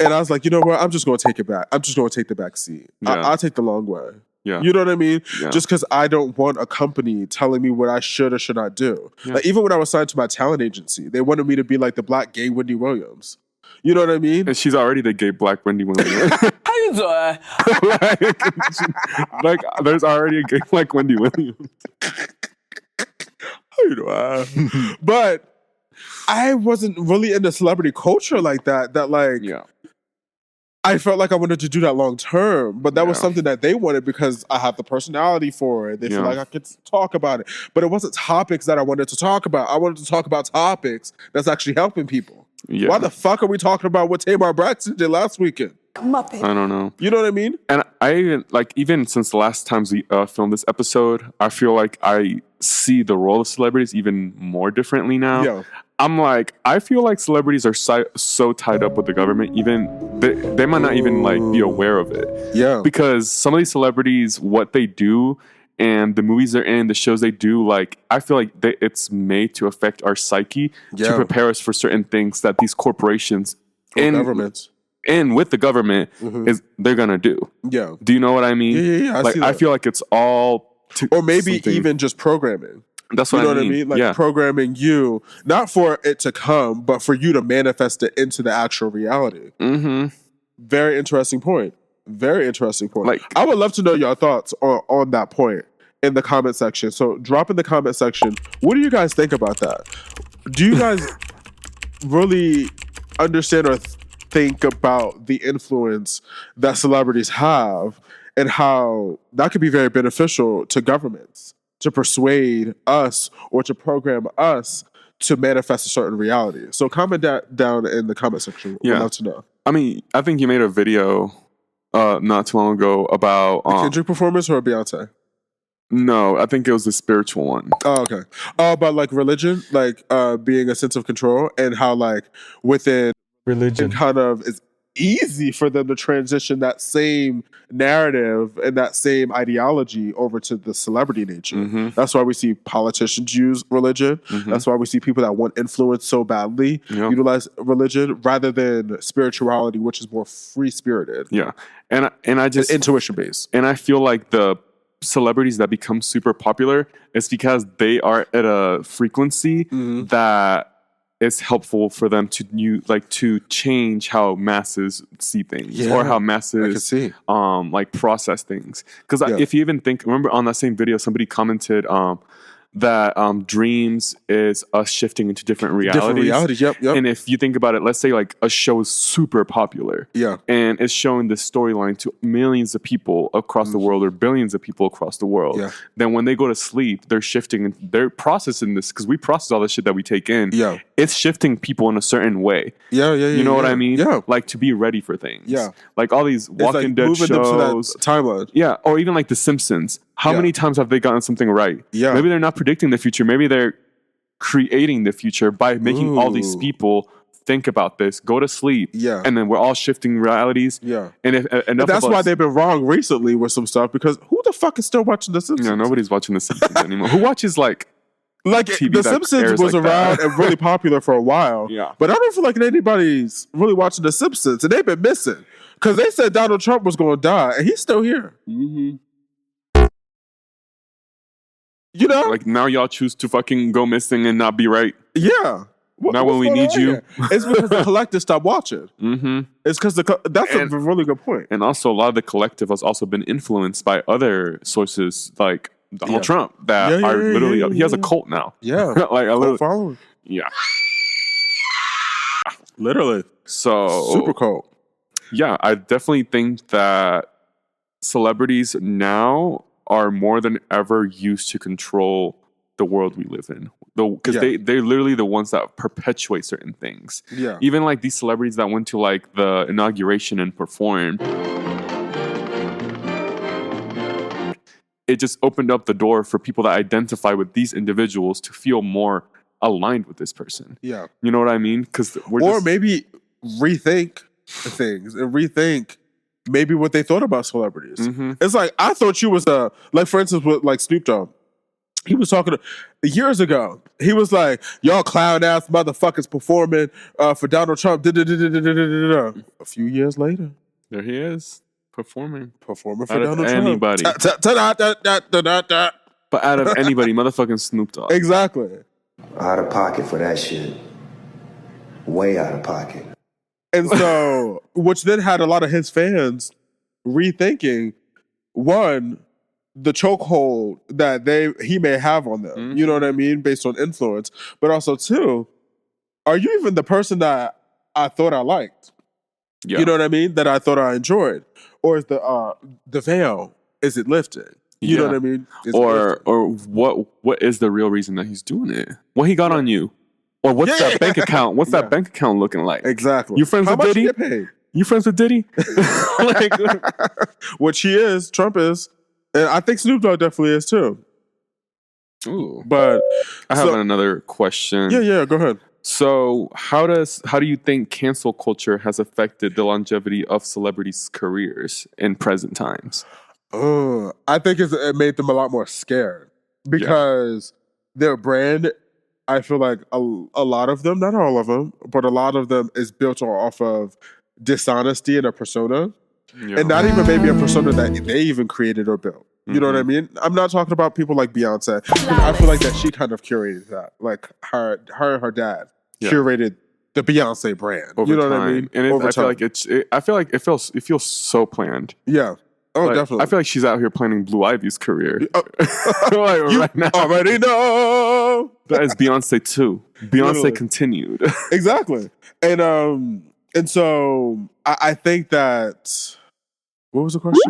And I was like, you know what? I'm just going to take it back. I'm just going to take the back seat. Yeah. I'll take the long way. Yeah. You know what I mean? Yeah. Just because I don't want a company telling me what I should or should not do. Yeah. Like even when I was signed to my talent agency, they wanted me to be like the black gay Wendy Williams. You know what I mean? And she's already the gay black Wendy Williams. How you doing? like, there's already a gay black Wendy Williams. But I wasn't really into celebrity culture like that. That like, I felt like I wanted to do that long term, but that was Yeah. something that they wanted because I have the personality for it. They feel Yeah. like I could talk about it, but it wasn't topics that I wanted to talk about. I wanted to talk about topics that's actually helping people. Yeah. Why the fuck are we talking about what Tamar Braxton did last weekend? Muppet. I don't know. You know what I mean? And I even even since the last times we filmed this episode, I feel like I see the role of celebrities even more differently now. Yeah. I'm like, I feel like celebrities are so tied up with the government, even they might not even like be aware of it. Yeah. Because some of these celebrities, what they do and the movies they're in, the shows they do, like I feel like it's made to affect our psyche to Yeah. prepare us for certain things that these corporations And governments. and with the government is they're gonna do. Yeah. Do you know what I mean? Yeah. I Like see I that. feel like it's all Or maybe something. even just programming. That's You what know I what I mean. mean? Like yeah. programming you, not for it to come, but for you to manifest it into the actual reality. Mm-hmm. Very interesting point. Very interesting point. Like- I would love to know your thoughts on that point in the comment section. So drop in the comment section. What do you guys think about that? Do you guys really understand or think about the influence that celebrities have and how that could be very beneficial to governments to persuade us or to program us to manifest a certain reality? So comment that down in the comment section. We'd Yeah. love to know. I mean, I think you made a video not too long ago about Kendrick performance or Beyonce? no, I think it was the spiritual one. Oh, okay. About like religion, like being a sense of control, and how like within Religion. it kind of is easy for them to transition that same narrative and that same ideology over to the celebrity nature. Mhm. That's why we see politicians use religion. That's why we see people that want influence so badly Yeah. utilize religion rather than spirituality, which is more free spirited, Yeah, and I just intuition based. and I feel like the celebrities that become super popular is because they are at a frequency that is helpful for them to change how masses see things Yeah, or how I can masses see. like process things. Because Yeah. if you even remember on that same video, somebody commented that dreams is us shifting into different realities. Different realities. Yep. And if you think about it, let's say like a show is super popular. Yeah. And it's showing this storyline to millions of people across the world or billions of people across the world. Yeah. Then when they go to sleep, they're shifting and they're processing this because we process all the shit that we take in. Yeah. It's shifting people in a certain way. Yeah. You know what I mean? Yeah. Like to be ready for things. Yeah. Like all these It's Walking like Dead moving them to that shows. timeline. Yeah. Or even like The Simpsons. How Yeah. many times have they gotten something right? Yeah. Maybe they're not predicting the future. Maybe they're creating the future by making all these Ooh. people think about this, go to sleep. Yeah. And then we're all shifting realities. Yeah. And if enough And that's of why us, they've been wrong recently with some stuff, because who the fuck is still watching The Simpsons? you know, nobody's watching The Simpsons anymore. Who watches like Like TV The that Simpsons airs was like around that. and really popular for a while. Yeah. But I don't feel like anybody's really watching The Simpsons, and they've been missing. Because they said Donald Trump was going to die, and he's still here. You know? like now y'all choose to fucking go missing and not be right. Yeah. Now when what's we going need on you. here? It's because the collective stopped watching. Mm-hmm. It's because that's And- a really good point. And also a lot of the collective has also been influenced by other sources like Donald Yeah. Trump that Yeah, are yeah, literally yeah, he has a yeah. cult now. Yeah. like a Cult little following. yeah. Literally. So Super cold. yeah, I definitely think that celebrities now are more than ever used to control the world we live in. Because Yeah. they're literally the ones that perpetuate certain things. Yeah. Even like these celebrities that went to like the inauguration and performed, it just opened up the door for people that identify with these individuals to feel more aligned with this person. Yeah. You know what I mean? Because Or maybe rethink things and rethink maybe what they thought about celebrities. Mhm. It's like, I thought you was like, for instance, with like Snoop Dogg. He was talking years ago. He was like, y'all clown ass motherfuckers performing for Donald Trump. A few years later, there he is performing. performing for Out of Donald anybody. Trump. But out of anybody, motherfucking Snoop Dogg. Exactly. Out of pocket for that shit. Way out of pocket. And so, which then had a lot of his fans rethinking, one, the chokehold that he may have on them. You know what I mean? Based on influence. But also, two, are you even the person that I thought I liked? Yeah. You know what I mean? That I thought I enjoyed. Or is the veil, is it lifted? You know Yeah. what I mean? Is it lifted? Or what is the real reason that he's doing it? What he got on you? Or what's Yeah. that bank account? What's that bank account looking like? Exactly. You friends How with much Diddy? you get paid? You friends with Diddy? Like, Which he is, Trump is. And I think Snoop Dogg definitely is too. ooh. But I have another question. yeah, go ahead. So how do you think cancel culture has affected the longevity of celebrities' careers in present times? I think it made them a lot more scared because their brand, I feel like a lot of them, not all of them, but a lot of them is built off of dishonesty and a persona. Yeah. And not even maybe a persona that they even created or built. You know what I mean? I'm not talking about people like Beyonce. I feel like that she kind of curated that. Like her and her dad curated the Beyonce brand. Over you know time. what I mean? And I feel like I feel like it feels so planned. Yeah. Oh, Like, definitely. I feel like she's out here planning Blue Ivy's career. Like, You right now. already know. That is Beyonce too. Beyonce Literally. continued. Exactly. And so I think that, what was the question?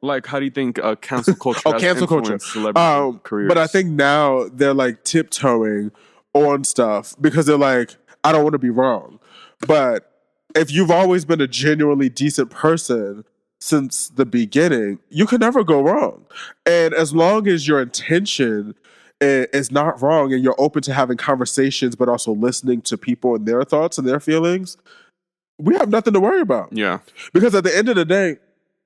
Like, how do you think cancel culture has cancel culture. influenced celebrity careers? But I think now they're like tiptoeing on stuff because they're like, I don't want to be wrong. But if you've always been a genuinely decent person since the beginning, you can never go wrong. And as long as your intention is not wrong and you're open to having conversations, but also listening to people and their thoughts and their feelings, we have nothing to worry about. Yeah. Because at the end of the day,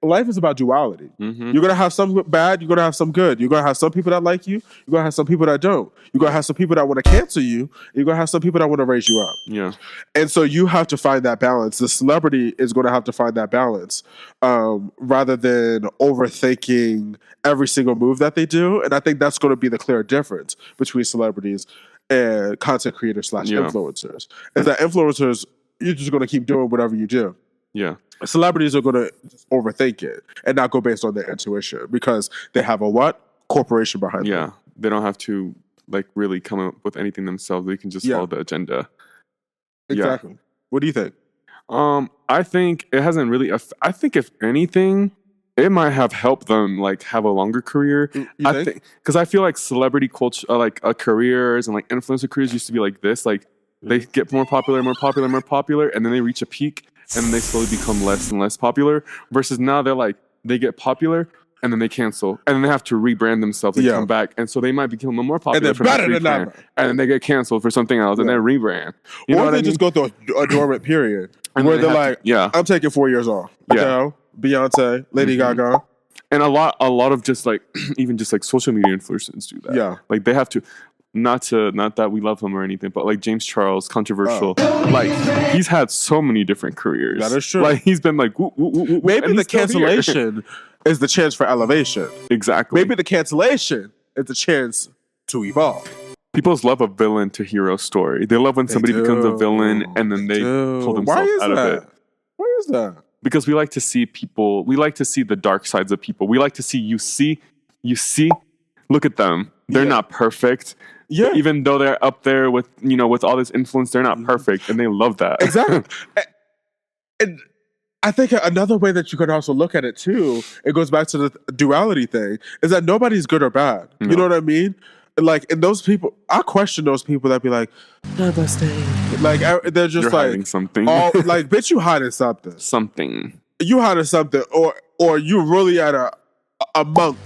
life is about duality. Mm-hmm. You're going to have some bad, you're going to have some good. You're going to have some people that like you, you're going to have some people that don't. You're going to have some people that want to cancel you, you're going to have some people that want to raise you up. Yeah. And so you have to find that balance. The celebrity is going to have to find that balance rather than overthinking every single move that they do. And I think that's going to be the clear difference between celebrities and content creators / influencers. Is that influencers, you're just going to keep doing whatever you do. Yeah. Celebrities are going to overthink it and not go based on their intuition because they have a what? Corporation behind them. Yeah. They don't have to like really come up with anything themselves. They can just follow the agenda. Exactly. What do you think? I think it hasn't really. I think if anything, it might have helped them like have a longer career. You think? Because I feel like celebrity culture, like careers and like influencer careers used to be like this. Like they get more popular, and then they reach a peak, and then they slowly become less and less popular. Versus now they're like they get popular. And then they cancel, and then they have to rebrand themselves and come back, and so they might become more popular. And they're better than that, and then they get canceled for something else, and then rebrand. You know or what they I mean? just go through a dormant period And where then they they're have like, I'm taking 4 years off. You know, Beyonce, Lady Gaga. And a lot of just like even just like social media influencers do that. Yeah. Like they have to not that we love him or anything, but like James Charles, controversial. Like he's had so many different careers. That is true. Like he's been like whoop, whoop, whoop, whoop, maybe and the he's still here. cancellation is the chance for elevation. Exactly. Maybe the cancellation is the chance to evolve. People love a villain to hero story. They love when somebody becomes a villain and then they pull themselves out of it. Why is that? Because we like to see people, we like to see the dark sides of people. We like to see, you see, look at them. They're not perfect. Yeah. Even though they're up there with, with all this influence, they're not perfect. And they love that. Exactly. And I think another way that you can also look at it too, it goes back to the duality thing, is that nobody's good or bad. No. You know what I mean? Like, and those people, I question those people that be like, namaste. Like, they're just You're like, hiding something. like, bitch, you hiding something. Something. You hiding something, or you really at a monk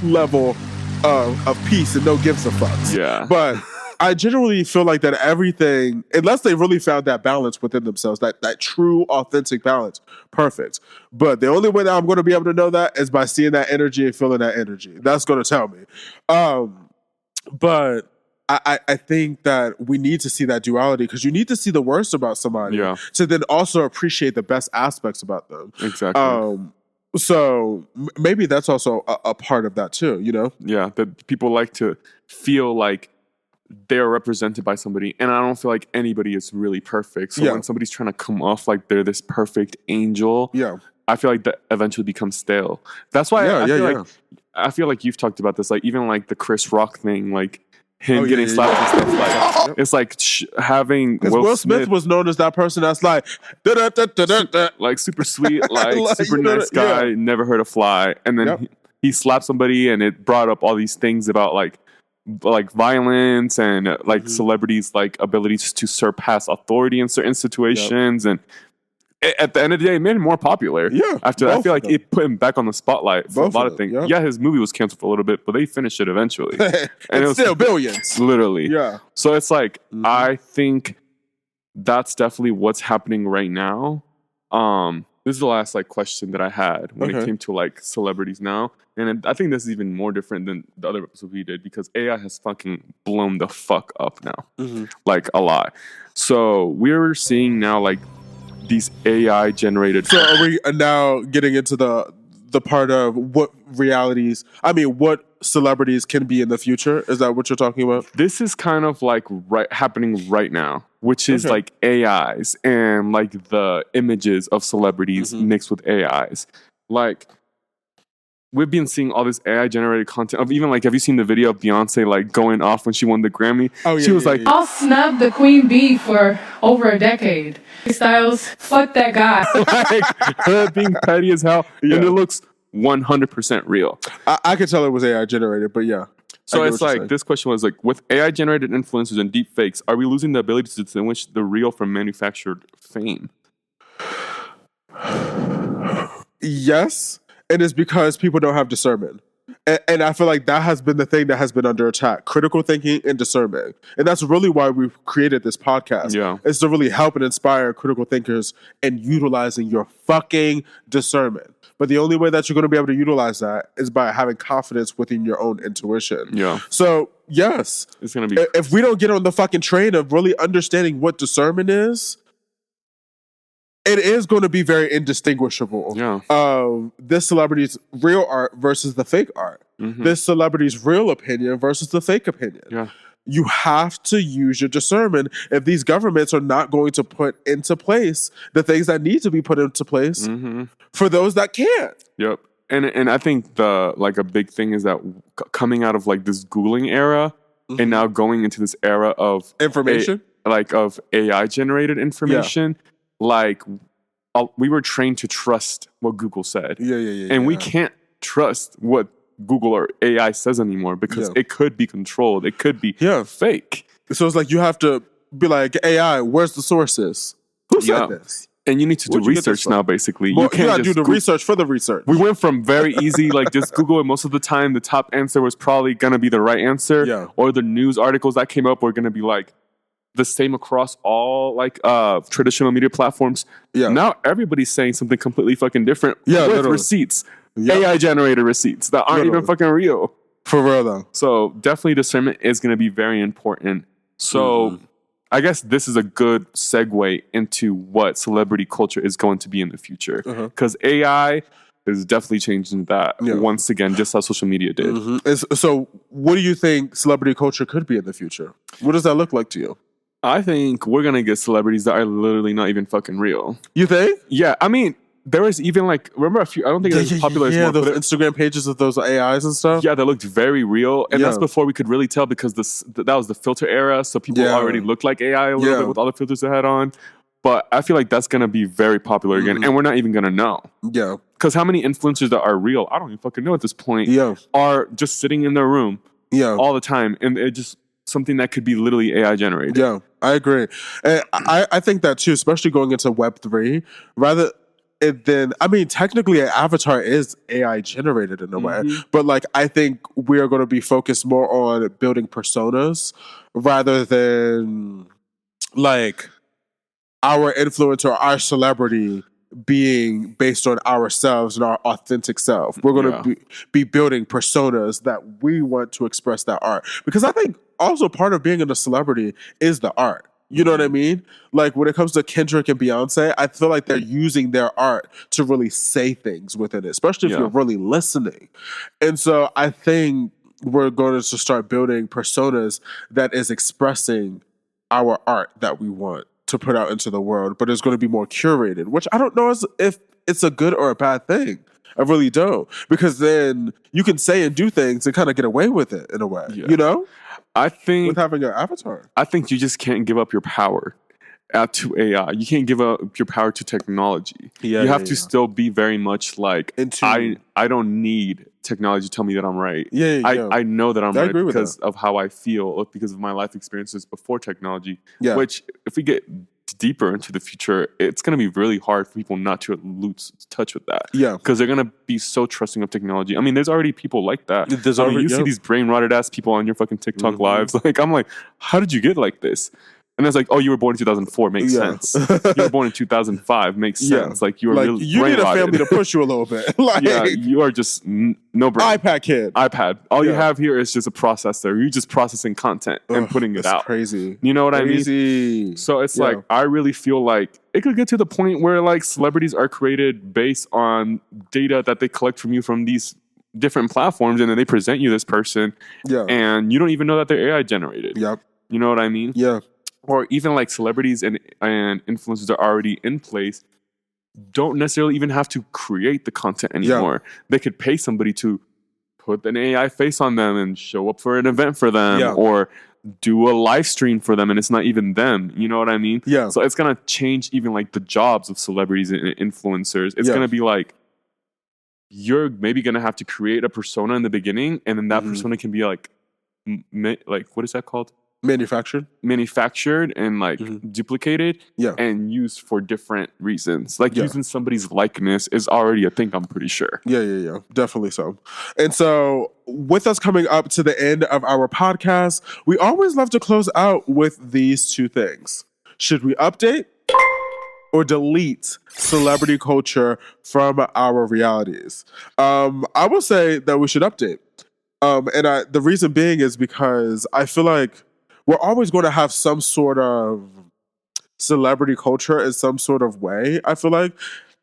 level of peace and no gives a fucks. Yeah. But I generally feel like that everything, unless they really found that balance within themselves, that true, authentic balance, perfect. But the only way that I'm going to be able to know that is by seeing that energy and feeling that energy. That's going to tell me. But I think that we need to see that duality because you need to see the worst about somebody to then also appreciate the best aspects about them. Exactly. So maybe that's also a part of that too, Yeah, that people like to feel like they're represented by somebody, and I don't feel like anybody is really perfect. So when somebody's trying to come off like they're this perfect angel, I feel like that eventually becomes stale. That's why I feel like you've talked about this, like even like the Chris Rock thing, like him getting slapped and stuff. Like it's like having Will Smith was known as that person that's like like super sweet, like super nice guy, never hurt a fly, and then he slapped somebody, and it brought up all these things about like violence and like celebrities' like abilities to surpass authority in certain situations, and at the end of the day, it made him more popular. Yeah, after that, I feel like it put him back on the spotlight for a lot of things. Yeah, his movie was canceled for a little bit, but they finished it eventually, and it was still billions, literally. Yeah. So it's like I think that's definitely what's happening right now. This is the last like question that I had when it came to like celebrities now. And I think this is even more different than the other episode we did because AI has fucking blown the fuck up now. Like a lot. So we're seeing now like these AI generated. So are we now getting into the part of what celebrities can be in the future? Is that what you're talking about? This is kind of like happening right now, which is like AIs and like the images of celebrities mixed with AIs. Like we've been seeing all this AI generated content of even like, have you seen the video of Beyonce like going off when she won the Grammy? Oh yeah, she was like, I'll snub the queen bee for over a decade. Styles, fuck that guy. like her being petty as hell, and it looks 100% real. I could tell it was AI generated, but yeah. So it's like this question was like, with AI generated influencers and deep fakes, are we losing the ability to distinguish the real from manufactured fame? Yes, and it's because people don't have discernment. And I feel like that has been the thing that has been under attack: critical thinking and discernment. And that's really why we've created this podcast. Yeah, it's to really help and inspire critical thinkers in utilizing your fucking discernment. But the only way that you're going to be able to utilize that is by having confidence within your own intuition. Yeah. So yes, it's gonna be. If we don't get on the fucking train of really understanding what discernment is, it is going to be very indistinguishable. Yeah. This celebrity's real art versus the fake art. This celebrity's real opinion versus the fake opinion. Yeah. You have to use your discernment if these governments are not going to put into place the things that need to be put into place for those that can't. Yep. And I think the like a big thing is that coming out of like this Googling era and now going into this era of information, of AI generated information, like we were trained to trust what Google said. And we can't trust what Google or AI says anymore because it could be controlled. It could be fake. So it's like you have to be like, AI, where's the sources? Who said this? And you need to do research now, basically. Well, you can't do the research for the research. We went from very easy, like just Google, and most of the time the top answer was probably going to be the right answer. Or the news articles that came up were going to be like the same across all like traditional media platforms. Now everybody's saying something completely fucking different with receipts. AI generated receipts that aren't even fucking real. For real though. So definitely discernment is going to be very important. So I guess this is a good segue into what celebrity culture is going to be in the future. Because AI is definitely changing that once again, just how social media did. So what do you think celebrity culture could be in the future? What does that look like to you? I think we're going to get celebrities that are literally not even fucking real. You think? Yeah. I mean, there was even like, remember a few, I don't think it's popular anymore. Those Instagram pages of those AIs and stuff. Yeah, they looked very real. And that's before we could really tell because that was the filter era. So people already looked like AI a little bit with all the filters they had on. But I feel like that's going to be very popular again. And we're not even going to know. Yeah. Because how many influencers that are real, I don't even fucking know at this point, are just sitting in their room all the time. And it just something that could be literally AI generated. Yeah, I agree. And I think that too, especially going into Web3, rather than, I mean, technically an avatar is AI generated in a way, but like, I think we are going to be focused more on building personas rather than like our influencer, our celebrity being based on ourselves and our authentic self. We're going to be building personas that we want to express that art. Because I think also part of being a celebrity is the art. You know what I mean? Like when it comes to Kendrick and Beyonce, I feel like they're using their art to really say things within it, especially if you're really listening. And so I think we're going to start building personas that is expressing our art that we want to put out into the world, but it's going to be more curated, which I don't know if it's a good or a bad thing. I really don't, because then you can say and do things and kind of get away with it in a way. Yeah. You know, I think with having an avatar. I think you just can't give up your power to AI. You can't give up your power to technology. You have to still be very much like, I don't need technology to tell me that I'm right. I know that I'm right because of how I feel, or because of my life experiences before technology. Yeah. Which, if we get deeper into the future, it's going to be really hard for people not to lose touch with that. Yeah. Because they're going to be so trusting of technology. I mean, there's already people like that. You see these brain rotted ass people on your fucking TikTok lives. Like, I'm like, how did you get like this? And it's like, oh, you were born in 2004, makes sense. You were born in 2005, makes sense. Like, you were really you need a family to push you a little bit. Yeah, you are just no brain. iPad kid. iPad. All you have here is just a processor. You're just processing content and putting it out. Crazy. You know what I mean? So it's like, I really feel like it could get to the point where like celebrities are created based on data that they collect from you from these different platforms, and then they present you this person, and you don't even know that they're AI generated. Yep. You know what I mean? Yeah. Or even like celebrities and influencers are already in place, don't necessarily even have to create the content anymore. Yeah. They could pay somebody to put an AI face on them and show up for an event for them, or do a live stream for them, and it's not even them. You know what I mean? Yeah. So it's gonna change even like the jobs of celebrities and influencers. It's gonna be like, you're maybe gonna have to create a persona in the beginning, and then that persona can be like what is that called? Manufactured and like duplicated and used for different reasons. Like using somebody's likeness is already a thing, I'm pretty sure. Yeah. Definitely so. And so with us coming up to the end of our podcast, we always love to close out with these two things. Should we update or delete celebrity culture from our realities? I will say that we should update. And the reason being is because I feel like we're always going to have some sort of celebrity culture in some sort of way, I feel like.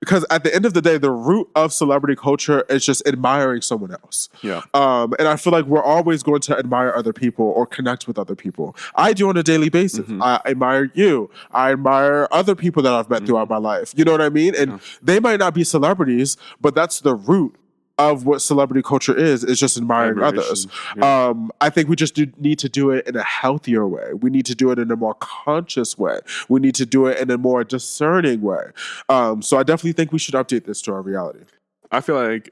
Because at the end of the day, the root of celebrity culture is just admiring someone else. Yeah. And I feel like we're always going to admire other people or connect with other people. I do on a daily basis. I admire you. I admire other people that I've met throughout my life. You know what I mean? And they might not be celebrities, but that's the root of what celebrity culture is just admiring others. Yeah. I think we just need to do it in a healthier way. We need to do it in a more conscious way. We need to do it in a more discerning way. So I definitely think we should update this to our reality. I feel like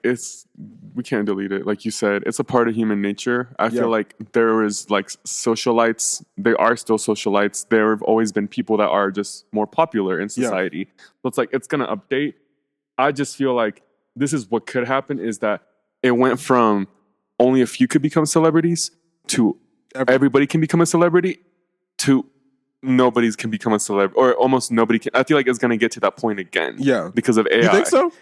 we can't delete it. Like you said, it's a part of human nature. I feel like there is like socialites. They are still socialites. There have always been people that are just more popular in society. So it's like, it's going to update. I just feel like this is what could happen, is that it went from only a few could become celebrities to everybody can become a celebrity to nobody can become a celebrity, or almost nobody can. I feel like it's going to get to that point again. Yeah. Because of AI. You think so?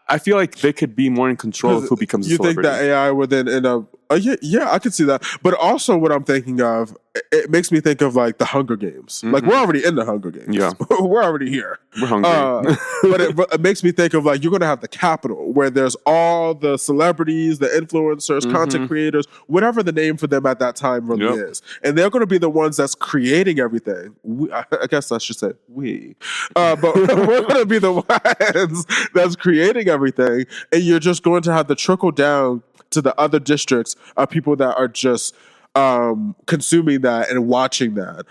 I feel like they could be more in control of who becomes a celebrity. You think that AI would then end up... yeah, I could see that. But also what I'm thinking of, it makes me think of like the Hunger Games. Like, we're already in the Hunger Games. Yeah. We're already here. We're hungry. But it makes me think of like, you're going to have the Capitol, where there's all the celebrities, the influencers, content creators, whatever the name for them at that time really is. And they're going to be the ones that's creating everything. I guess I should say we. But we're going to be the ones that's creating everything. And you're just going to have the trickle down to the other districts of people that are just consuming that and watching that.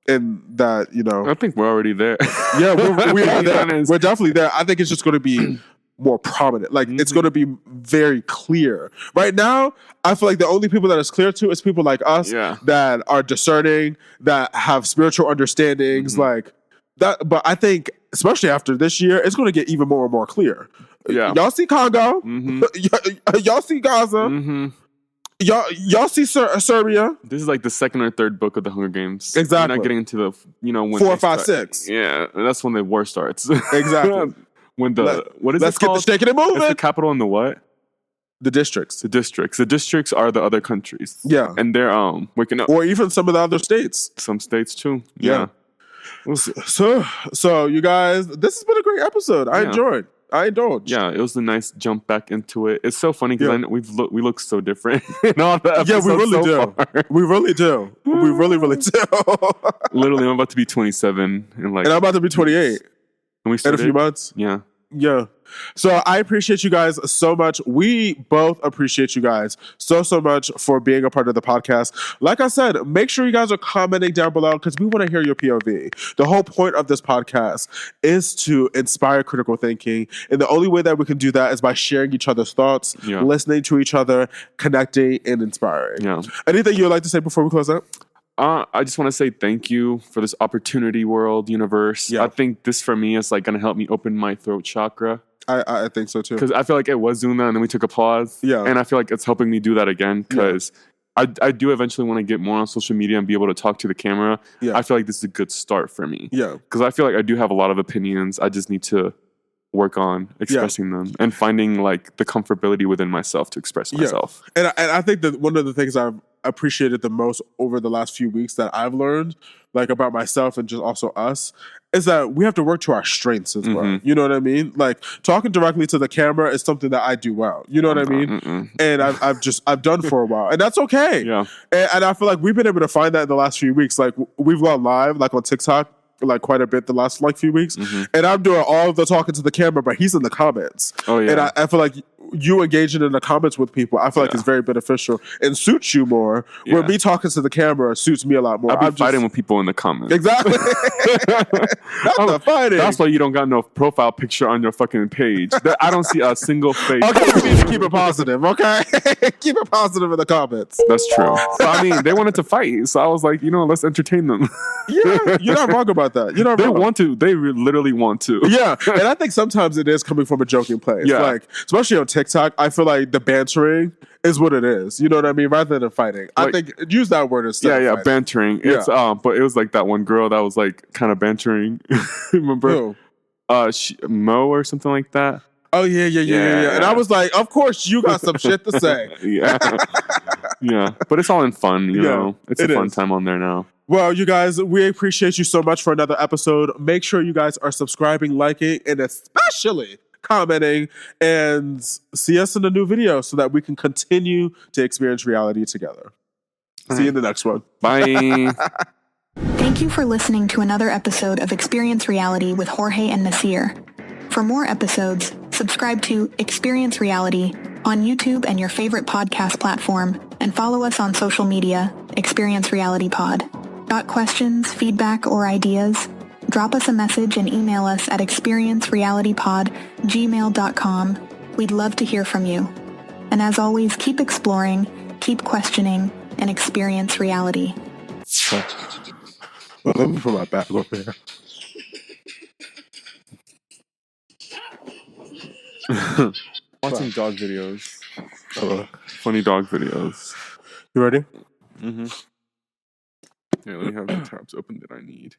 And that, you know... I think we're already there. Yeah, we are there. We're definitely there. I think it's just going to be more prominent. Like, it's going to be very clear. Right now, I feel like the only people that it's clear to is people like us that are discerning, that have spiritual understandings, like that. But I think, especially after this year, it's going to get even more and more clear. Yeah. Y'all see Congo. Y'all see Gaza. Y'all see Serbia. This is like the second or third book of the Hunger Games. Exactly. We're not getting into the, when 4, 5, 6. Yeah, that's when the war starts. Exactly. When what is let's it called? Let's get the shaking and moving. It's the capital and the what? The districts. The districts. The districts are the other countries. Yeah. And they're waking up. Or even some of the other states. Some states too. Yeah. We'll see. So you guys, this has been a great episode. I enjoyed. I indulged. Yeah, it was a nice jump back into it. It's so funny because we look so different in all the episodes. Yeah, we really do. Far. We really do. We really do. Literally, I'm about to be 27 and I'm about to be 28 in a few months. Yeah, Yeah. So I appreciate you guys so much. We both appreciate you guys so much for being a part of the podcast. Like I said, make sure you guys are commenting down below because we want to hear your POV. The whole point of this podcast is to inspire critical thinking. And the only way that we can do that is by sharing each other's thoughts, listening to each other, connecting, and inspiring. Yeah. Anything you would like to say before we close out? I just want to say thank you for this opportunity, world, universe. Yeah. I think this for me is like going to help me open my throat chakra. I think so too. Because I feel like it was doing that and then we took a pause. Yeah. And I feel like it's helping me do that again because I do eventually want to get more on social media and be able to talk to the camera. Yeah. I feel like this is a good start for me. Yeah. Because I feel like I do have a lot of opinions. I just need to work on expressing them and finding like the comfortability within myself to express myself. And I think that one of the things I've appreciated the most over the last few weeks that I've learned, like about myself and just also us, is that we have to work to our strengths as well. You know what I mean? Like talking directly to the camera is something that I do well. You know what I mean? And I've done for a while, and that's okay. Yeah. And I feel like we've been able to find that in the last few weeks. Like we've gone live, like on TikTok, like quite a bit the last like few weeks, and I'm doing all of the talking to the camera, but he's in the comments. Oh yeah. And I feel like you engaging in the comments with people, I feel like it's very beneficial and suits you more. Where me talking to the camera suits me a lot more. I'll be fighting with people in the comments. Exactly. Not the fighting. That's why you don't got no profile picture on your fucking page. I don't see a single face. Okay, we need to keep it positive, okay? Keep it positive in the comments. That's true. So, I mean, they wanted to fight. So I was like, let's entertain them. Yeah, you're not wrong about that. You're not they wrong. want to. They literally want to. Yeah, and I think sometimes it is coming from a joking place. Yeah. Like, especially on TikTok, I feel like the bantering is what it is. You know what I mean? Rather than fighting. Like, I think use that word instead. Yeah, bantering. It's but it was like that one girl that was like kind of bantering. Remember? Who? Mo or something like that. Oh yeah. And I was like, of course you got some shit to say. Yeah. But it's all in fun, you know. It's a fun time on there now. Well, you guys, we appreciate you so much for another episode. Make sure you guys are subscribing, liking, and especially commenting, and see us in a new video so that we can continue to experience reality together. See you in the next one. Bye. Thank you for listening to another episode of Experience Reality with Jorge and Nasir. For more episodes, subscribe to Experience Reality on YouTube and your favorite podcast platform, and follow us on social media, Experience Reality Pod. Got questions, feedback, or ideas? Drop us a message and email us at experiencerealitypod@gmail.com. We'd love to hear from you. And as always, keep exploring, keep questioning, and experience reality. Well, let me put my back over here. Watching dog videos. Funny dog videos. You ready? Mm-hmm. Yeah, let me have the tabs open that I need.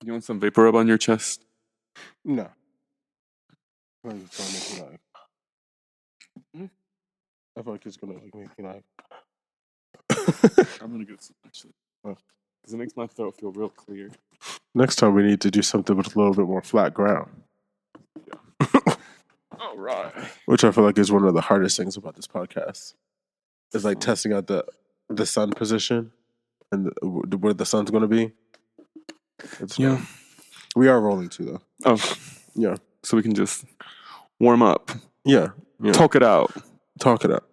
You want some vapor rub on your chest? No. I feel like it's gonna make me like. I'm gonna get some actually. Because it makes my throat feel real clear. Next time we need to do something with a little bit more flat ground. Yeah. All right. Which I feel like is one of the hardest things about this podcast. Is like testing out the sun position and where the sun's going to be. We are rolling too, though. Oh. Yeah. So we can just warm up. Yeah. Talk it out. Talk it out.